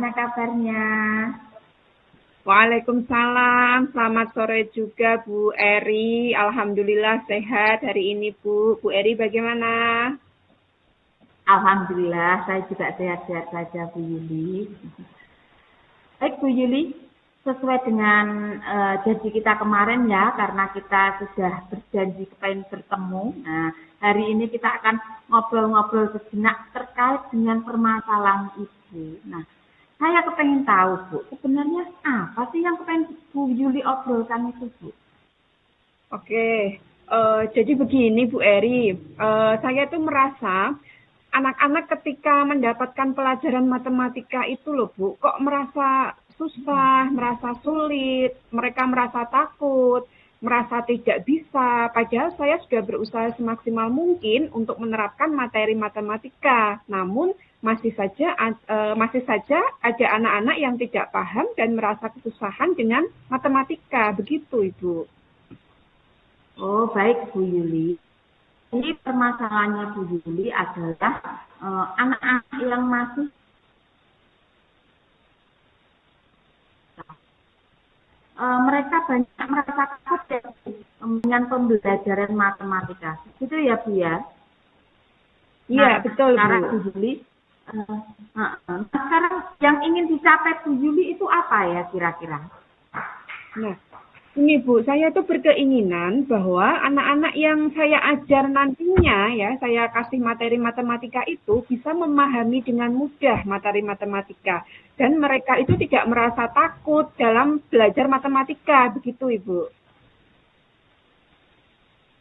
gimana kabarnya? Waalaikumsalam, selamat sore juga Bu Eri. Alhamdulillah sehat hari ini Bu. Bu Eri bagaimana? Alhamdulillah, saya juga sehat-sehat saja Bu Yuli. Baik Bu Yuli, sesuai dengan janji kita kemarin ya, karena kita sudah berjanji pengen bertemu. Nah, hari ini kita akan ngobrol-ngobrol sejenak terkait dengan permasalahan Ibu. Nah, saya kepengen tahu Bu, sebenarnya apa sih yang kepengen Bu Yuli obrolkan itu Bu? Oke, jadi begini Bu Eri, saya tuh merasa anak-anak ketika mendapatkan pelajaran matematika itu loh Bu, kok merasa susah, merasa sulit, mereka merasa takut, merasa tidak bisa, padahal saya sudah berusaha semaksimal mungkin untuk menerapkan materi matematika. Namun masih saja ada anak-anak yang tidak paham dan merasa kesusahan dengan matematika, begitu Ibu. Oh, baik Bu Yuli. Ini permasalahannya Bu Yuli adalah anak-anak yang masih mereka banyak merasa takut dengan pembelajaran matematika. Gitu ya Bu ya? Iya, betul sekarang Bu. Bu Yuli, sekarang yang ingin dicapai Bu Yuli itu apa ya kira-kira? Nah, ini Bu, saya tuh berkeinginan bahwa anak-anak yang saya ajar nantinya ya, saya kasih materi matematika itu bisa memahami dengan mudah materi matematika. Dan mereka itu tidak merasa takut dalam belajar matematika, begitu Ibu.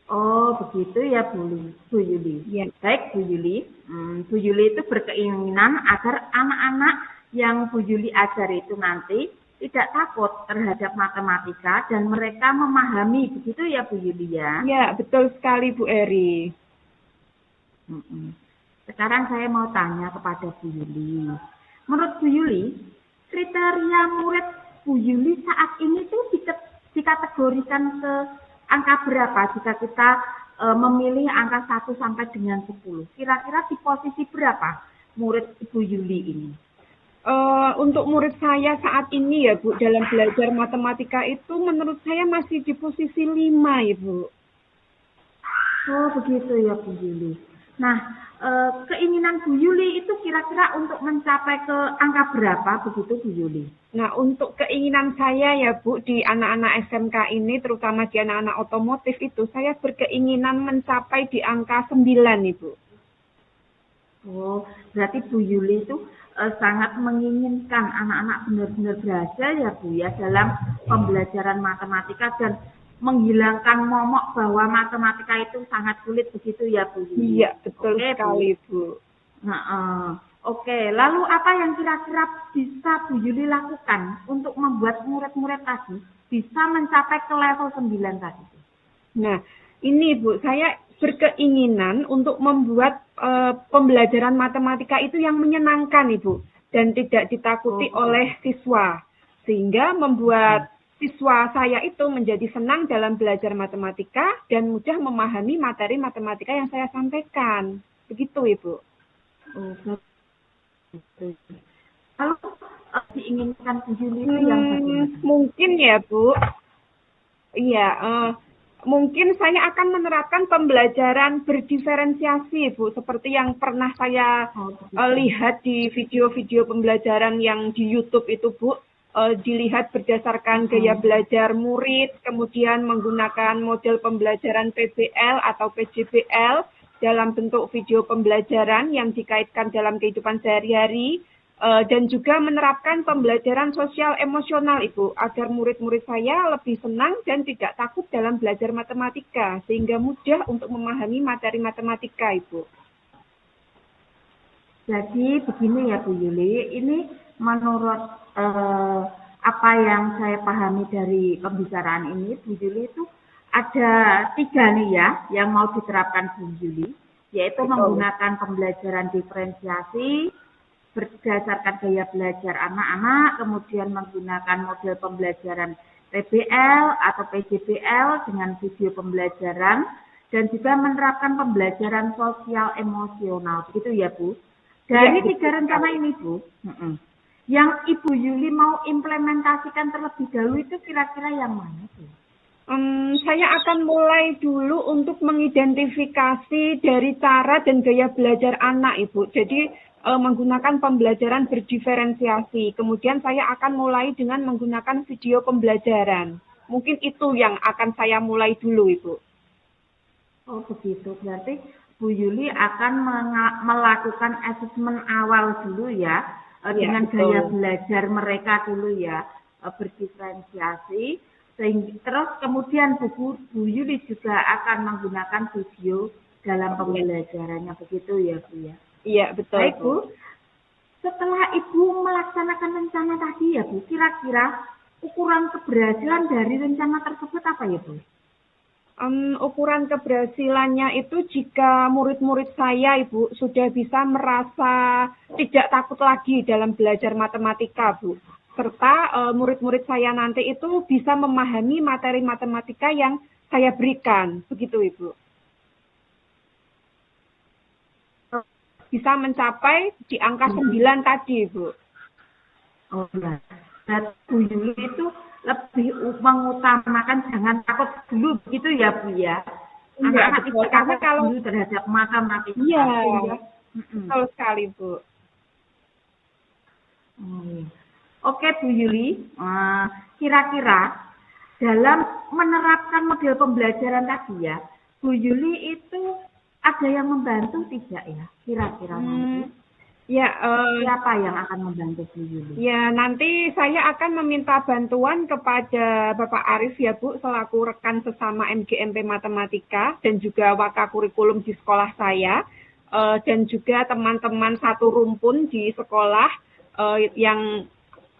Oh, begitu ya Bu Yuli. Ya. Baik Bu Yuli, Bu Yuli itu berkeinginan agar anak-anak yang Bu Yuli ajar itu nanti tidak takut terhadap matematika dan mereka memahami, begitu ya Bu Yuli ya? Ya, betul sekali Bu Eri. Sekarang saya mau tanya kepada Bu Yuli. Menurut Bu Yuli, kriteria murid Bu Yuli saat ini tuh dikategorikan ke angka berapa jika kita memilih angka 1 sampai dengan 10? Kira-kira di posisi berapa murid Bu Yuli ini? Untuk murid saya saat ini ya Bu, dalam belajar matematika itu menurut saya masih di posisi 5 ya Bu. Oh begitu ya Bu Yuli. Nah, keinginan Bu Yuli itu kira-kira untuk mencapai ke angka berapa begitu Bu Yuli? Nah, untuk keinginan saya ya Bu, di anak-anak SMK ini, terutama di anak-anak otomotif itu, saya berkeinginan mencapai di angka 9 Ibu. Oh, berarti Bu Yuli itu sangat menginginkan anak-anak benar-benar berhasil ya Bu ya dalam pembelajaran matematika dan menghilangkan momok bahwa matematika itu sangat sulit begitu ya Bu Yuli. Iya, betul sekali Bu. Oke, lalu apa yang kira-kira bisa Bu Yuli lakukan untuk membuat murid-murid tadi bisa mencapai ke level 9 tadi? Nah, ini Bu, saya berkeinginan untuk membuat pembelajaran matematika itu yang menyenangkan Ibu dan tidak ditakuti oleh siswa, sehingga membuat siswa saya itu menjadi senang dalam belajar matematika dan mudah memahami materi matematika yang saya sampaikan. Begitu Ibu. Lalu diinginkan Bu Yuli itu yang bagaimana? Mungkin ya Bu. Iya, mungkin saya akan menerapkan pembelajaran berdiferensiasi, Bu, seperti yang pernah saya lihat di video-video pembelajaran yang di YouTube itu, Bu. Dilihat berdasarkan gaya belajar murid, kemudian menggunakan model pembelajaran PBL atau PJBL dalam bentuk video pembelajaran yang dikaitkan dalam kehidupan sehari-hari, dan juga menerapkan pembelajaran sosial emosional Ibu, agar murid-murid saya lebih senang dan tidak takut dalam belajar matematika, sehingga mudah untuk memahami materi matematika Ibu. Jadi begini ya Bu Yuli, ini menurut apa yang saya pahami dari pembicaraan ini, Bu Yuli itu ada 3 nih ya yang mau diterapkan Bu Yuli, yaitu menggunakan pembelajaran diferensiasi berdasarkan gaya belajar anak-anak, kemudian menggunakan model pembelajaran PBL atau PJBL dengan video pembelajaran, dan juga menerapkan pembelajaran sosial emosional, begitu ya Bu? Dari 3 rencana ini Bu, Yang Ibu Yuli mau implementasikan terlebih dahulu itu kira-kira yang mana sih? Saya akan mulai dulu untuk mengidentifikasi dari cara dan gaya belajar anak, Ibu. Jadi menggunakan pembelajaran berdiferensiasi. Kemudian saya akan mulai dengan menggunakan video pembelajaran. Mungkin itu yang akan saya mulai dulu, Ibu. Oh begitu, berarti Bu Yuli akan melakukan asesmen awal dulu ya, dengan betul. gaya belajar mereka dulu ya, berdiferensiasi. Terus kemudian Bu Yuli juga akan menggunakan video dalam pembelajarannya, begitu ya Bu ya? Iya, betul. Baik Bu, setelah Ibu melaksanakan rencana tadi ya Bu, kira-kira ukuran keberhasilan dari rencana tersebut apa ya Bu? Ukuran keberhasilannya itu jika murid-murid saya, Ibu, sudah bisa merasa tidak takut lagi dalam belajar matematika, Bu. Serta murid-murid saya nanti itu bisa memahami materi matematika yang saya berikan. Begitu, Ibu. Bisa mencapai di angka 9 tadi, Ibu. Oh ya. Dan Bu Yuli itu lebih mengutamakan jangan takut dulu begitu ya Bu ya. Anak-anak itu takut kalau dulu terhadap matematika. Iya, betul sekali Bu. Oke Bu Yuli, kira-kira dalam menerapkan model pembelajaran tadi ya, Bu Yuli itu ada yang membantu tidak ya kira-kira nanti? Ya, siapa yang akan membantu Bu Yuli? Ya, nanti saya akan meminta bantuan kepada Bapak Arif ya Bu, selaku rekan sesama MGMP Matematika dan juga wakakurikulum di sekolah saya, dan juga teman-teman satu rumpun di sekolah yang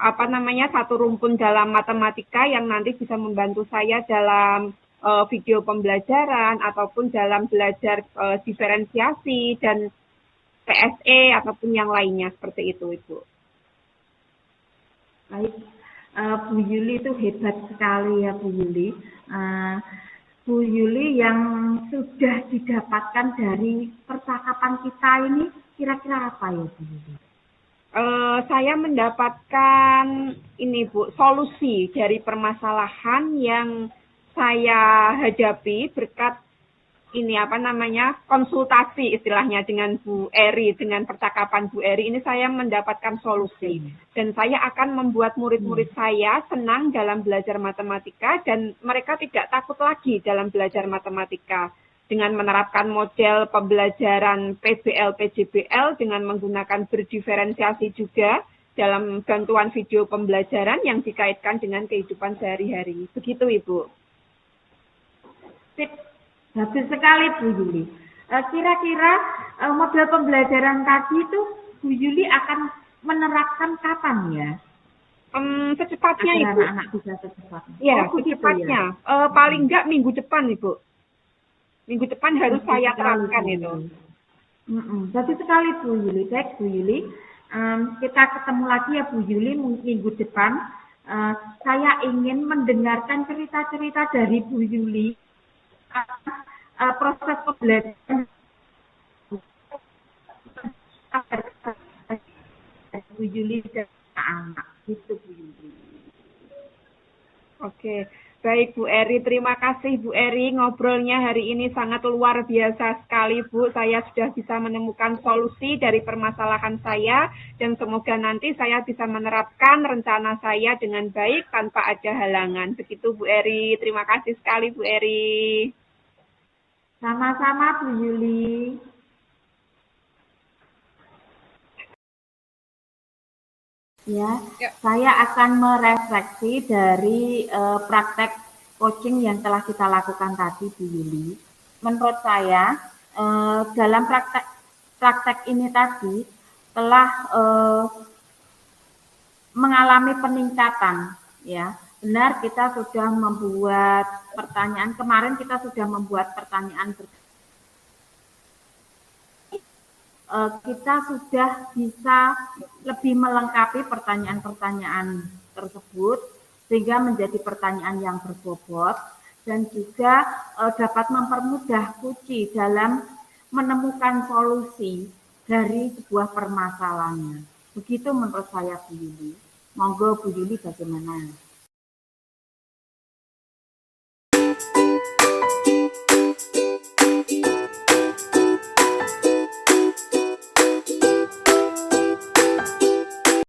satu rumpun dalam matematika yang nanti bisa membantu saya dalam video pembelajaran ataupun dalam belajar diferensiasi dan PSE ataupun yang lainnya seperti itu, Ibu. Baik, Bu Yuli itu hebat sekali ya Bu Yuli. Bu Yuli yang sudah didapatkan dari percakapan kita ini kira-kira apa ya Bu Yuli? Saya mendapatkan ini Bu, solusi dari permasalahan yang saya hadapi berkat ini konsultasi istilahnya dengan Bu Eri, dengan percakapan Bu Eri ini saya mendapatkan solusi. Dan saya akan membuat murid-murid saya senang dalam belajar matematika dan mereka tidak takut lagi dalam belajar matematika. Dengan menerapkan model pembelajaran PBL, PJBL dengan menggunakan berdiferensiasi juga dalam bantuan video pembelajaran yang dikaitkan dengan kehidupan sehari-hari. Begitu Ibu. Sip. Bagus sekali Bu Yuli. Kira-kira model pembelajaran tadi itu Bu Yuli akan menerapkan kapan ya? Secepatnya Ibu. Anak-anak bisa secepatnya. Ya, secepatnya. Ya? Paling enggak minggu depan Ibu. Minggu depan harus saya terapkan itu. Bagus sekali Bu Yuli. Baik Bu Yuli. Kita ketemu lagi ya Bu Yuli minggu depan. Saya ingin mendengarkan cerita-cerita dari Bu Yuli. Proses pembelajaran Bu Yuli dan anak itu Bu Yuli. Oke, baik Bu Eri, terima kasih Bu Eri, ngobrolnya hari ini sangat luar biasa sekali Bu. Saya sudah bisa menemukan solusi dari permasalahan saya dan semoga nanti saya bisa menerapkan rencana saya dengan baik tanpa ada halangan. Begitu Bu Eri, terima kasih sekali Bu Eri. Sama-sama Bu Yuli. Ya, saya akan merefleksi dari praktek coaching yang telah kita lakukan tadi Bu Yuli. Menurut saya dalam praktek ini tadi telah mengalami peningkatan ya. Benar, kita sudah membuat pertanyaan. Kemarin kita sudah membuat pertanyaan. Kita sudah bisa lebih melengkapi pertanyaan-pertanyaan tersebut sehingga menjadi pertanyaan yang berbobot dan juga dapat mempermudah Kuci dalam menemukan solusi dari sebuah permasalahan. Begitu menurut saya Bu Yuli. Monggo Bu Yuli bagaimana?